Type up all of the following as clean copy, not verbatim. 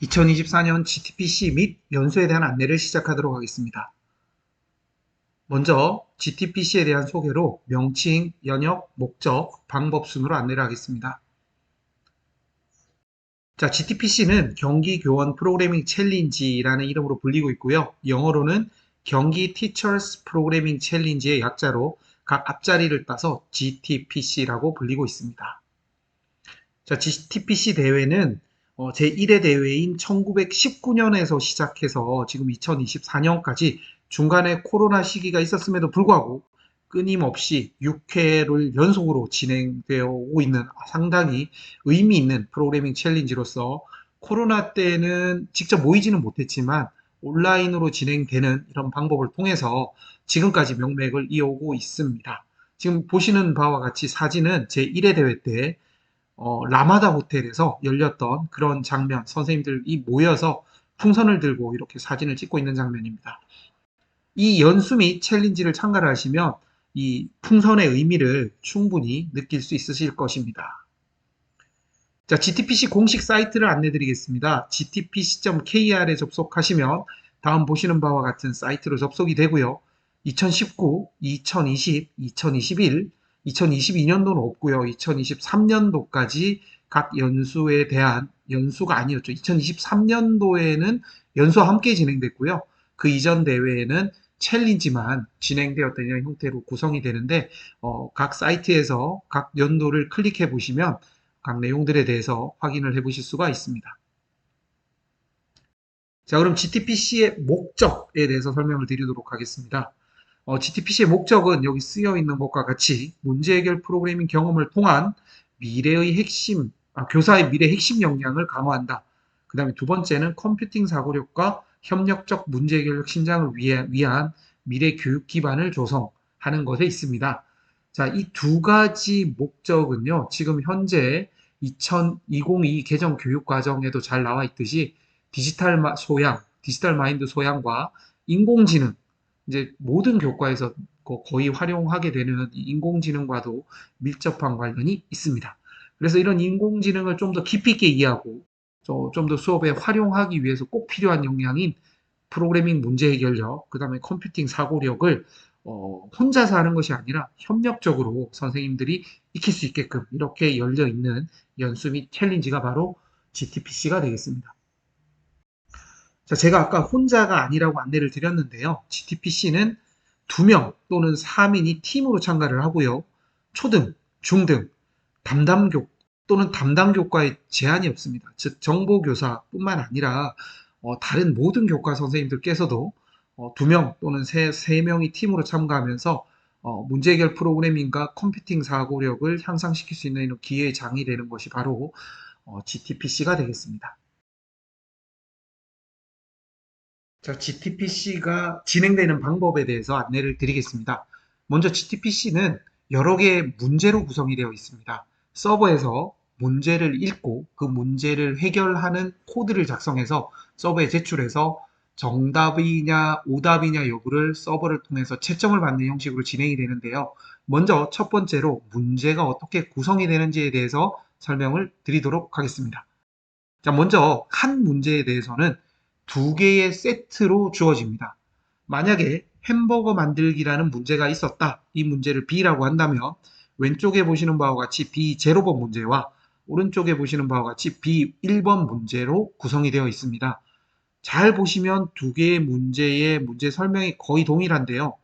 2024년 GTPC 및 연수에 대한 안내를 시작하도록 하겠습니다. 먼저 GTPC에 대한 소개로 명칭, 연역, 목적, 방법 순으로 안내를 하겠습니다. 자, GTPC는 경기교원 프로그래밍 챌린지라는 이름으로 불리고 있고요. 영어로는 경기 티처스 프로그래밍 챌린지의 약자로 각 앞자리를 따서 GTPC라고 불리고 있습니다. 자, GTPC 대회는 제1회 대회인 1919년에서 시작해서 지금 2024년까지 중간에 코로나 시기가 있었음에도 불구하고 끊임없이 6회를 연속으로 진행되어 오고 있는 상당히 의미 있는 프로그래밍 챌린지로서 코로나 때는 직접 모이지는 못했지만 온라인으로 진행되는 이런 방법을 통해서 지금까지 명맥을 이어오고 있습니다. 지금 보시는 바와 같이 사진은 제1회 대회 때 라마다 호텔에서 열렸던 그런 장면, 선생님들이 모여서 풍선을 들고 이렇게 사진을 찍고 있는 장면입니다. 이 연수 및 챌린지를 참가를 하시면 이 풍선의 의미를 충분히 느낄 수 있으실 것입니다. 자, GTPC 공식 사이트를 안내 드리겠습니다. gtpc.kr에 접속하시면 다음 보시는 바와 같은 사이트로 접속이 되고요. 2019, 2020, 2021, 2022년도는 없고요. 2023년도까지 각 연수에 대한 연수가 아니었죠. 2023년도에는 연수와 함께 진행됐고요. 그 이전 대회에는 챌린지만 진행되었던 이런 형태로 구성이 되는데 각 사이트에서 각 연도를 클릭해 보시면 각 내용들에 대해서 확인을 해 보실 수가 있습니다. 자, 그럼 GTPC의 목적에 대해서 설명을 드리도록 하겠습니다. GTPC의 목적은 여기 쓰여 있는 것과 같이 문제 해결 프로그래밍 경험을 통한 미래의 핵심, 교사의 미래 핵심 역량을 강화한다. 그 다음에 두 번째는 컴퓨팅 사고력과 협력적 문제 해결력 신장을 위한 미래 교육 기반을 조성하는 것에 있습니다. 자, 이 두 가지 목적은요, 지금 현재 2022 개정 교육 과정에도 잘 나와 있듯이 소양, 디지털 마인드 소양과 인공지능, 이제 모든 교과에서 거의 활용하게 되는 인공지능과도 밀접한 관련이 있습니다. 그래서 이런 인공지능을 좀 더 깊이 있게 이해하고 좀 더 수업에 활용하기 위해서 꼭 필요한 역량인 프로그래밍 문제 해결력, 그 다음에 컴퓨팅 사고력을 혼자서 하는 것이 아니라 협력적으로 선생님들이 익힐 수 있게끔 이렇게 열려 있는 연수 및 챌린지가 바로 GTPC가 되겠습니다. 자, 제가 아까 혼자가 아니라고 안내를 드렸는데요. GTPC는 2명 또는 3인이 팀으로 참가를 하고요. 초등, 중등, 담당교 또는 담당 교과에 제한이 없습니다. 즉 정보교사뿐만 아니라 다른 모든 교과 선생님들께서도 2명 또는 3명이 팀으로 참가하면서 문제 해결 프로그래밍과 컴퓨팅 사고력을 향상시킬 수 있는 이런 기회의 장이 되는 것이 바로 GTPC가 되겠습니다. 자, GTPC가 진행되는 방법에 대해서 안내를 드리겠습니다. 먼저 GTPC는 여러 개의 문제로 구성이 되어 있습니다. 서버에서 문제를 읽고 그 문제를 해결하는 코드를 작성해서 서버에 제출해서 정답이냐 오답이냐 여부를 서버를 통해서 채점을 받는 형식으로 진행이 되는데요. 먼저 첫 번째로 문제가 어떻게 구성이 되는지에 대해서 설명을 드리도록 하겠습니다. 자, 먼저 한 문제에 대해서는 2개의 세트로 주어집니다. 만약에 햄버거 만들기라는 문제가 있었다. 이 문제를 B라고 한다면 왼쪽에 보시는 바와 같이 B0번 문제와 오른쪽에 보시는 바와 같이 B1번 문제로 구성이 되어 있습니다. 잘 보시면 2개의 문제의 문제 설명이 거의 동일한데요.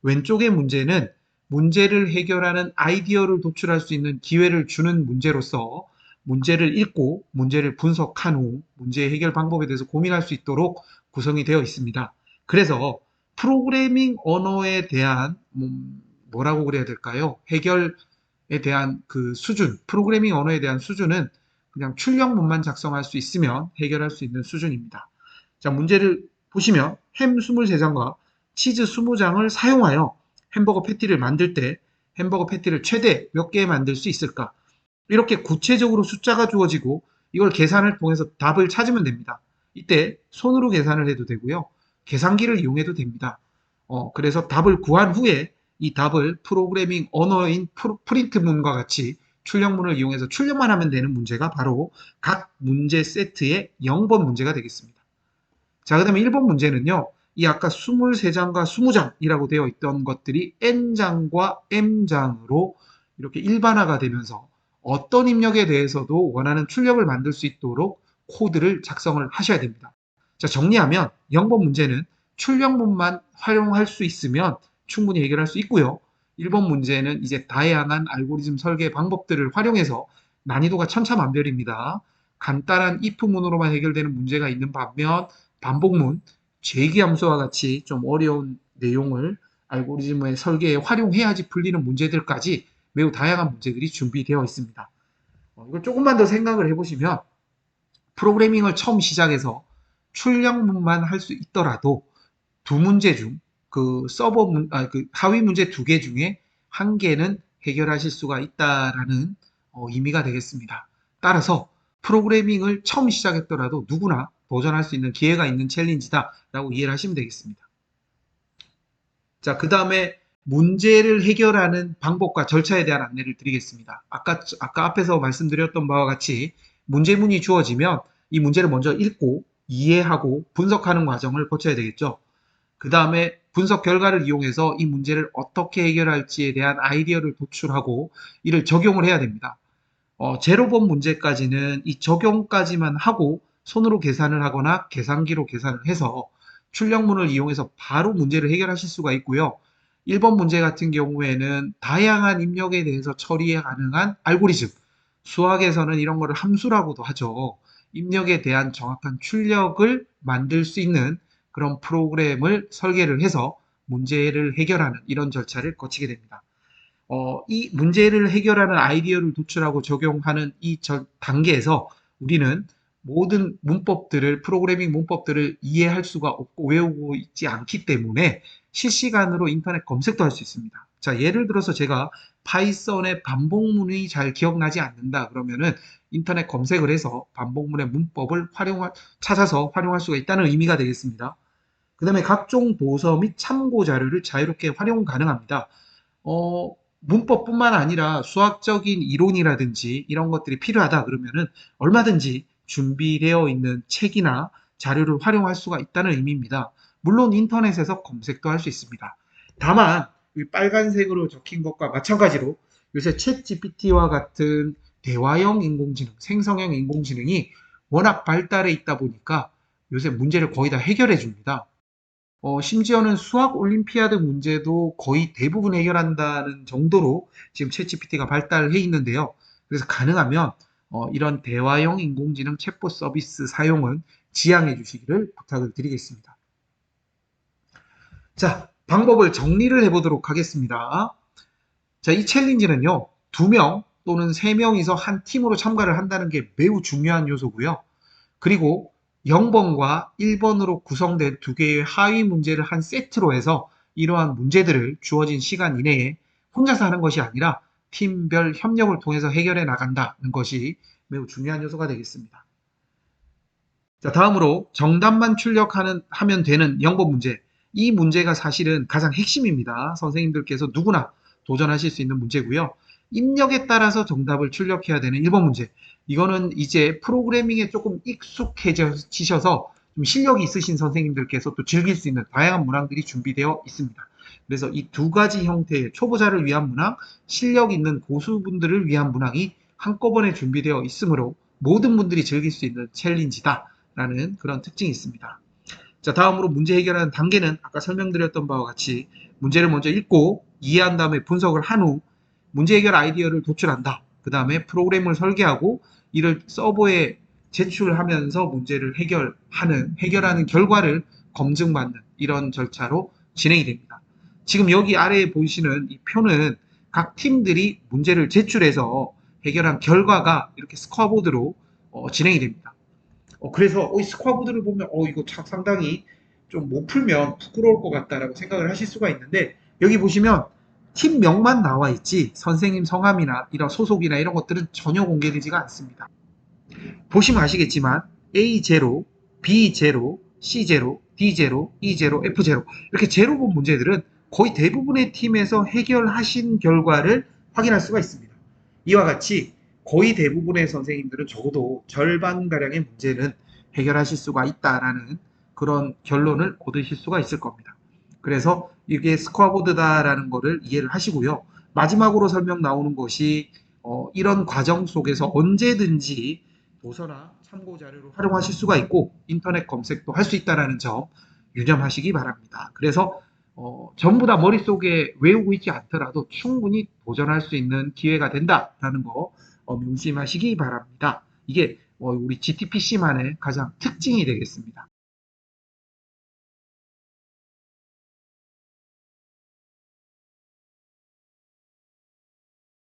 왼쪽의 문제는 문제를 해결하는 아이디어를 도출할 수 있는 기회를 주는 문제로서 문제를 읽고 문제를 분석한 후 문제 해결 방법에 대해서 고민할 수 있도록 구성이 되어 있습니다. 그래서 프로그래밍 언어에 대한 뭐라고 그래야 될까요? 해결에 대한 그 수준, 프로그래밍 언어에 대한 수준은 그냥 출력문만 작성할 수 있으면 해결할 수 있는 수준입니다. 자, 문제를 보시면 햄 23장과 치즈 20장을 사용하여 햄버거 패티를 만들 때 햄버거 패티를 최대 몇 개 만들 수 있을까? 이렇게 구체적으로 숫자가 주어지고 이걸 계산을 통해서 답을 찾으면 됩니다. 이때 손으로 계산을 해도 되고요. 계산기를 이용해도 됩니다. 그래서 답을 구한 후에 이 답을 프로그래밍 언어인 프린트문과 같이 출력문을 이용해서 출력만 하면 되는 문제가 바로 각 문제 세트의 0번 문제가 되겠습니다. 자, 그 다음에 1번 문제는요. 이 아까 23장과 20장이라고 되어 있던 것들이 N장과 M장으로 이렇게 일반화가 되면서 어떤 입력에 대해서도 원하는 출력을 만들 수 있도록 코드를 작성을 하셔야 됩니다. 자, 정리하면 0번 문제는 출력문만 활용할 수 있으면 충분히 해결할 수 있고요. 1번 문제는 이제 다양한 알고리즘 설계 방법들을 활용해서 난이도가 천차만별입니다. 간단한 if문으로만 해결되는 문제가 있는 반면 반복문, 재기함수와 같이 좀 어려운 내용을 알고리즘의 설계에 활용해야지 풀리는 문제들까지 매우 다양한 문제들이 준비되어 있습니다. 이걸 조금만 더 생각을 해보시면 프로그래밍을 처음 시작해서 출력문만 할 수 있더라도 두 문제 중 그 하위 문제 두 개 중에 한 개는 해결하실 수가 있다라는 의미가 되겠습니다. 따라서 프로그래밍을 처음 시작했더라도 누구나 도전할 수 있는 기회가 있는 챌린지다라고 이해를 하시면 되겠습니다. 자, 그 다음에 문제를 해결하는 방법과 절차에 대한 안내를 드리겠습니다. 아까 앞에서 말씀드렸던 바와 같이 문제문이 주어지면 이 문제를 먼저 읽고 이해하고 분석하는 과정을 거쳐야 되겠죠. 그 다음에 분석 결과를 이용해서 이 문제를 어떻게 해결할지에 대한 아이디어를 도출하고 이를 적용을 해야 됩니다. 제로번 문제까지는 이 적용까지만 하고 손으로 계산을 하거나 계산기로 계산을 해서 출력문을 이용해서 바로 문제를 해결하실 수가 있고요. 1번 문제 같은 경우에는 다양한 입력에 대해서 처리 가능한 알고리즘, 수학에서는 이런 거를 함수라고도 하죠. 입력에 대한 정확한 출력을 만들 수 있는 그런 프로그램을 설계를 해서 문제를 해결하는 이런 절차를 거치게 됩니다. 이 문제를 해결하는 아이디어를 도출하고 적용하는 이 단계에서 우리는 모든 문법들을, 프로그래밍 문법들을 이해할 수가 없고 외우고 있지 않기 때문에 실시간으로 인터넷 검색도 할 수 있습니다. 자, 예를 들어서 제가 파이썬의 반복문이 잘 기억나지 않는다 그러면은 인터넷 검색을 해서 반복문의 문법을 찾아서 활용할 수가 있다는 의미가 되겠습니다. 그 다음에 각종 도서 및 참고 자료를 자유롭게 활용 가능합니다. 문법뿐만 아니라 수학적인 이론이라든지 이런 것들이 필요하다 그러면은 얼마든지 준비되어 있는 책이나 자료를 활용할 수가 있다는 의미입니다. 물론 인터넷에서 검색도 할 수 있습니다. 다만 이 빨간색으로 적힌 것과 마찬가지로 요새 챗 GPT와 같은 대화형 인공지능, 생성형 인공지능이 워낙 발달해 있다 보니까 요새 문제를 거의 다 해결해 줍니다. 심지어는 수학 올림피아드 문제도 거의 대부분 해결한다는 정도로 지금 챗GPT가 발달해 있는데요. 그래서 가능하면 이런 대화형 인공지능 챗봇 서비스 사용은 지양해 주시기를 부탁을 드리겠습니다. 자, 방법을 정리를 해보도록 하겠습니다. 자, 이 챌린지는요, 2명 또는 3명이서 한 팀으로 참가를 한다는 게 매우 중요한 요소고요. 그리고 0번과 1번으로 구성된 두 개의 하위 문제를 한 세트로 해서 이러한 문제들을 주어진 시간 이내에 혼자서 하는 것이 아니라 팀별 협력을 통해서 해결해 나간다는 것이 매우 중요한 요소가 되겠습니다. 자, 다음으로 정답만 하면 되는 0번 문제. 이 문제가 사실은 가장 핵심입니다. 선생님들께서 누구나 도전하실 수 있는 문제고요. 입력에 따라서 정답을 출력해야 되는 1번 문제. 이거는 이제 프로그래밍에 조금 익숙해지셔서 좀 실력이 있으신 선생님들께서 또 즐길 수 있는 다양한 문항들이 준비되어 있습니다. 그래서 이 두 가지 형태의 초보자를 위한 문항, 실력 있는 고수분들을 위한 문항이 한꺼번에 준비되어 있으므로 모든 분들이 즐길 수 있는 챌린지다라는 그런 특징이 있습니다. 자, 다음으로 문제 해결하는 단계는 아까 설명드렸던 바와 같이 문제를 먼저 읽고 이해한 다음에 분석을 한 후 문제 해결 아이디어를 도출한다. 그 다음에 프로그램을 설계하고 이를 서버에 제출하면서 문제를 해결하는 결과를 검증받는 이런 절차로 진행이 됩니다. 지금 여기 아래에 보시는 이 표는 각 팀들이 문제를 제출해서 해결한 결과가 이렇게 스코어보드로 진행이 됩니다. 그래서 이 스코어보드를 보면 이거 상당히 좀 못 풀면 부끄러울 것 같다라고 생각을 하실 수가 있는데 여기 보시면 팀명만 나와 있지 선생님 성함이나 이런 소속이나 이런 것들은 전혀 공개되지가 않습니다. 보시면 아시겠지만 A0, B0, C0, D0, E0, F0 이렇게 제로번 문제들은 거의 대부분의 팀에서 해결하신 결과를 확인할 수가 있습니다. 이와 같이 거의 대부분의 선생님들은 적어도 절반가량의 문제는 해결하실 수가 있다라는 그런 결론을 얻으실 수가 있을 겁니다. 그래서 이게 스코어보드다라는 거를 이해를 하시고요. 마지막으로 설명 나오는 것이 이런 과정 속에서 언제든지 도서나 참고 자료로 활용하실 수가 있고 인터넷 검색도 할 수 있다는 점 유념하시기 바랍니다. 그래서 전부 다 머릿속에 외우고 있지 않더라도 충분히 도전할 수 있는 기회가 된다라는 거 명심하시기 바랍니다. 이게 우리 GTPC만의 가장 특징이 되겠습니다.